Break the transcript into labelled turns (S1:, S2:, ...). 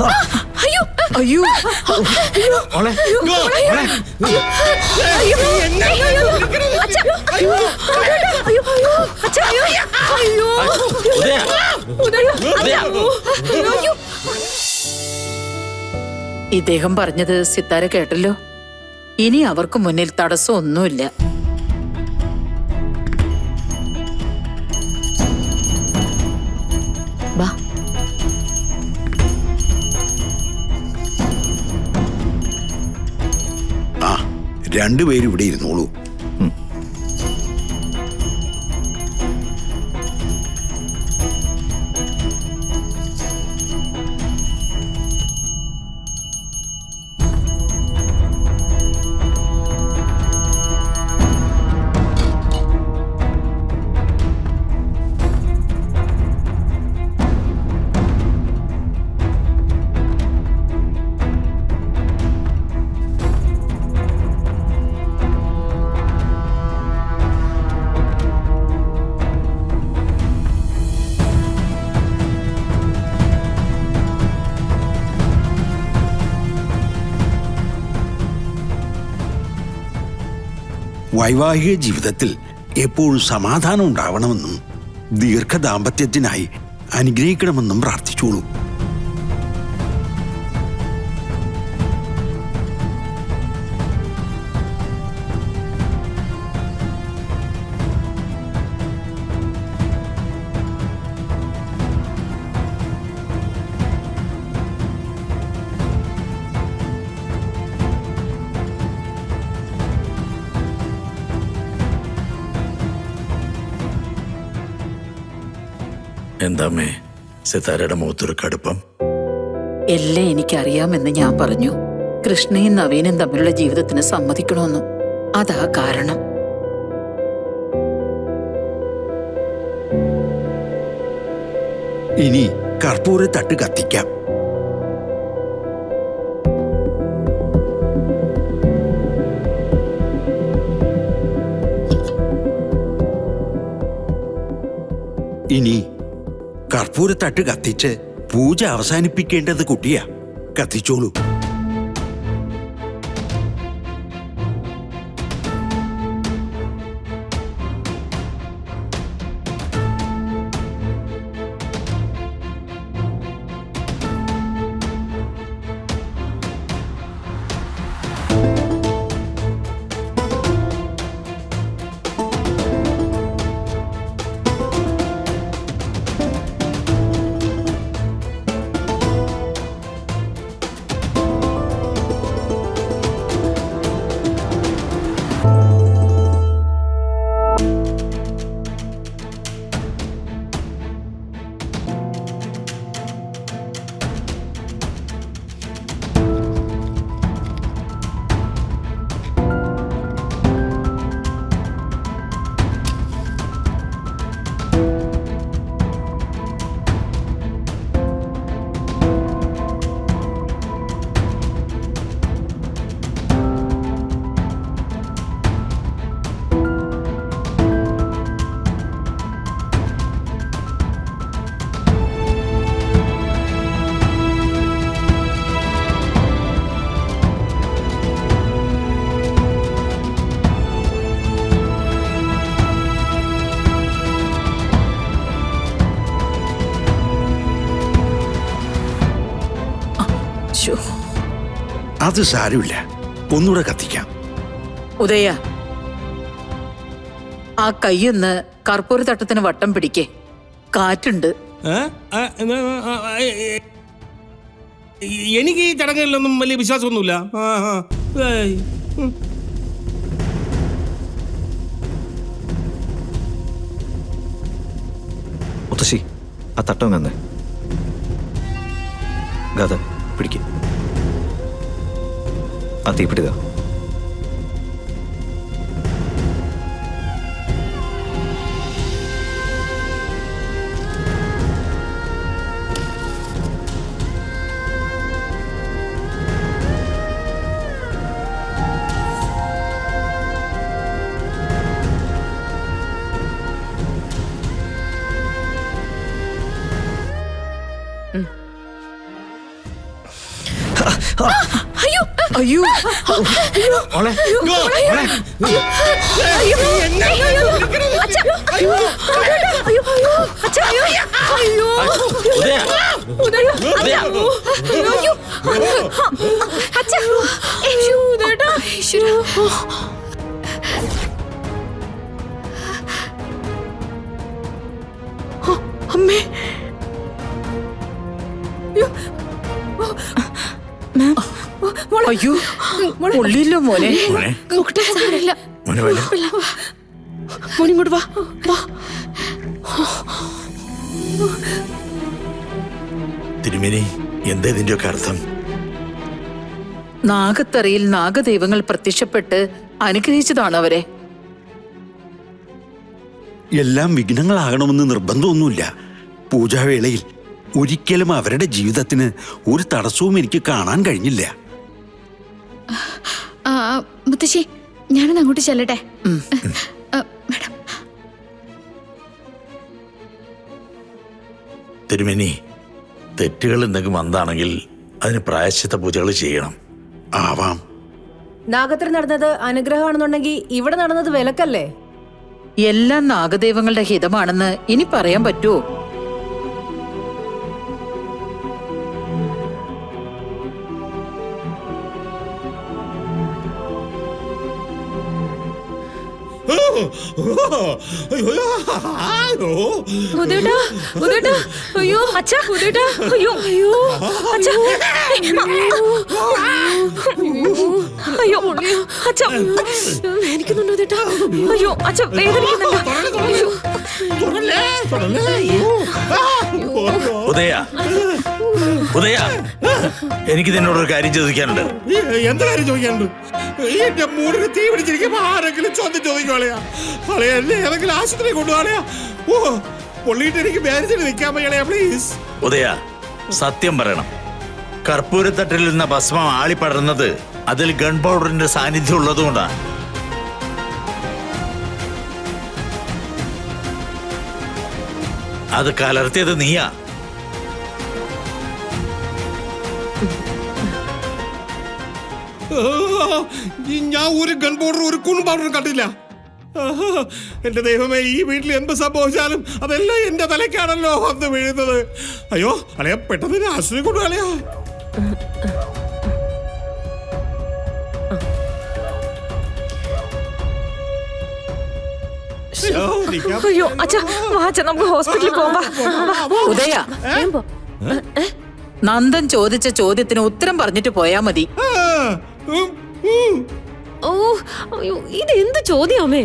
S1: അയ്യോ
S2: അയ്യോ ഇദ്ദേഹം പറഞ്ഞത് സിത്താര കേട്ടല്ലോ. ഇനി അവർക്ക് മുന്നിൽ തടസ്സമൊന്നുമില്ല. വാ.
S3: ആ, രണ്ടുപേരും ഇവിടെ ഇരുന്നോളൂ. വൈവാഹിക ജീവിതത്തിൽ എപ്പോഴും സമാധാനം ഉണ്ടാവണമെന്നും ദീർഘദാമ്പത്യത്തിനായി അനുഗ്രഹിക്കണമെന്നും പ്രാർത്ഥിച്ചോളൂ.
S4: എന്താമ്മേ സിത്താരയുടെ മുഖത്തൊരു കടുപ്പം?
S2: എല്ലാം എനിക്കറിയാമെന്ന് ഞാൻ പറഞ്ഞു. കൃഷ്ണയും നവീനും തമ്മിലുള്ള ജീവിതത്തിന് സമ്മതിക്കണമെന്നും അതാ കാരണം.
S3: ഇനി കർപ്പൂരത്തട്ട് കത്തിക്കാം. ഇനി കർപ്പൂരത്തട്ട് കത്തിച്ച് പൂജ അവസാനിപ്പിക്കേണ്ടത് കുട്ടിയാ. കത്തിച്ചോളൂ. അത് സാരമില്ല, ഒന്നുകൂടെ കത്തിക്കാം.
S2: ഉദയ, ആ കൈയൊന്ന് കർപ്പൂരത്തട്ടത്തിന് വട്ടം പിടിക്കേ. കാറ്റുണ്ട്.
S5: എനിക്ക് ഈ ചടങ്ങുകളിലൊന്നും വലിയ വിശ്വാസമൊന്നുമില്ല.
S6: മുത്തശ്ശി, ആ തട്ടം തന്നെ ഗത പിടിക്കും. ആ തീപ്പിടുക.
S2: അയ്യോ അയ്യോ
S6: മോളെ
S2: അമ്മേ അയ്യോ പൊള്ളിയില്ലോ മോനെ.
S4: മോനെ മോനെ വല്ല
S2: മോനിങ്ങോട്ട് വാ വാ.
S4: തിരുമേനി എന്താ ഇതിന്റെയൊക്കെ അർത്ഥം?
S2: നാഗത്തറയിൽ നാഗദൈവങ്ങൾ പ്രത്യക്ഷപ്പെട്ട് അനുഗ്രഹിച്ചതാണ് അവരെ.
S3: എല്ലാം വിഘ്നങ്ങളാകണമെന്ന് നിർബന്ധമൊന്നുമില്ല. പൂജാവേളയിൽ ഒരിക്കലും അവരുടെ ജീവിതത്തിന് ഒരു തടസ്സവും എനിക്ക് കാണാൻ കഴിഞ്ഞില്ല.
S1: മുത്തശ്ശി, ഞാനൊന്ന് അങ്ങോട്ട് ചെല്ലട്ടെ. മാഡം,
S4: തിരുമേനി, തെറ്റുകൾ എന്തെങ്കിലും വന്നാണെങ്കിൽ അതിന് പ്രായശ്ചിത്ത പൂജകൾ ചെയ്യണം.
S3: ആവാം.
S7: നാഗത്തിൽ നടന്നത് അനുഗ്രഹമാണെന്നുണ്ടെങ്കിൽ ഇവിടെ നടന്നത് വിലക്കല്ലേ?
S2: എല്ലാം നാഗദൈവങ്ങളുടെ ഹിതമാണെന്ന് ഇനി പറയാൻ പറ്റുമോ?
S7: അയ്യോ അച്ഛാ, അയ്യോ അയ്യോ അച്ഛാ, അയ്യോ അച്ഛാ, വേദനിക്കുന്നുണ്ടോ ചേട്ടാ? അയ്യോ അച്ഛാ, വേദനിക്കുന്നുണ്ടോ?
S4: ഉദയ, ഉദയ, എനിക്ക് നിന്നോടൊരു കാര്യം ചോദിക്കാനുണ്ട്.
S5: എന്താ കാര്യം ചോദിക്കാനുണ്ട്? എന്റെ മൂടിന് തീ പിടിച്ചിരിക്കുമ്പോ ആരെങ്കിലും ചോദ്യം ചോദിക്കോളയാ? അളയാ, എന്നെ ഏതെങ്കിലും ആശുപത്രി കൊണ്ടുപോകണയാ? ഓ, പൊള്ളിയിട്ട് എനിക്ക് ബാരിച്ചിട്ട് നിൽക്കാൻ വയ്യളയാ, പ്ലീസ്.
S4: ഉദയ, സത്യം പറയണം. കർപ്പൂരത്തട്ടിൽ നിന്ന് ഭസ്മം ആളിപ്പടർന്നത് അതിൽ ഗൺ പൗഡറിന്റെ സാന്നിധ്യം ഉള്ളതുകൊണ്ടാണ്. അത് കലർത്തിയത് നീയാ.
S5: ഞാൻ ഒരു ഗൺ പൗഡർ, ഒരു കൂൺ പൗഡറും കണ്ടില്ല. എന്റെ ദൈവമേ, ഈ വീട്ടിൽ എന്ത് സംഭവിച്ചാലും അതെല്ലാം എന്റെ തലയ്ക്കാണല്ലോ വന്ന് വീഴുന്നത്. അയ്യോ അളയാ, പെട്ടെന്ന് ആശുപത്രി കൊണ്ടുപോയാ.
S7: അയ്യോ അച്ഛാ, വാ അച്ഛാ, നമുക്ക് ഹോസ്പിറ്റലിൽ പോവാം.
S2: ഉദയ, നന്ദൻ ചോദിച്ച ചോദ്യത്തിന് ഉത്തരം പറഞ്ഞിട്ട് പോയാ മതി.
S7: ഓ അയ്യോ, ഇത് എന്ത് ചോദ്യമേ?